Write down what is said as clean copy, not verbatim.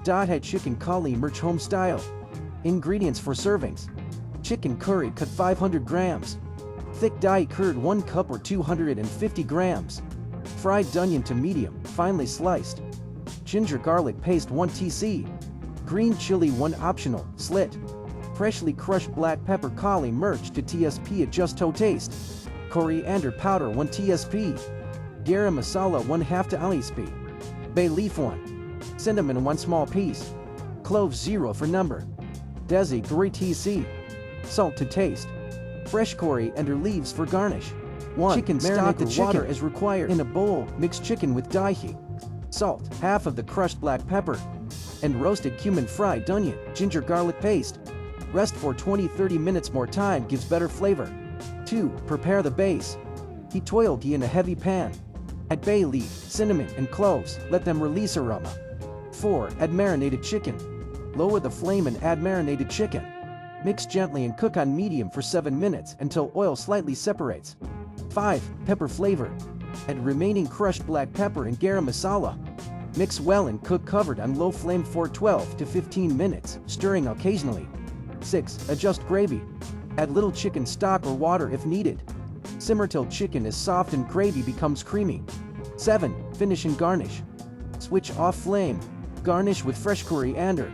dahi chicken kali mirch home style. Ingredients for servings. Chicken curry cut 500 grams. Thick dahi curd 1 cup or 250 grams. Fried onion to medium, finely sliced. Ginger garlic paste 1 tc. Green chili 1 optional, slit. Freshly crushed black pepper kali mirch to tsp adjust to taste. Coriander powder 1 tsp. Garam masala 1/2 teaspoon. Bay leaf 1. Cinnamon 1 small piece. Cloves 0 for number. Desi guri tc. Salt to taste. Fresh coriander leaves for garnish. 1. Chicken stock the water as required. In a bowl, mix chicken with dahi. Salt, half of the crushed black pepper. And roasted cumin fried onion, ginger garlic paste. Rest for 20-30 minutes more time gives better flavor. 2. Prepare the base. Heat oil ghee in a heavy pan. Add bay leaf, cinnamon and cloves, let them release aroma. 4. Add marinated chicken. Lower the flame and add marinated chicken. Mix gently and cook on medium for 7 minutes until oil slightly separates. 5. Pepper flavor. Add remaining crushed black pepper and garam masala. Mix well and cook covered on low flame for 12 to 15 minutes, stirring occasionally. 6. Adjust gravy. Add little chicken stock or water if needed. Simmer till chicken is soft and gravy becomes creamy. 7. Finish and garnish. Switch off flame. Garnish with fresh coriander,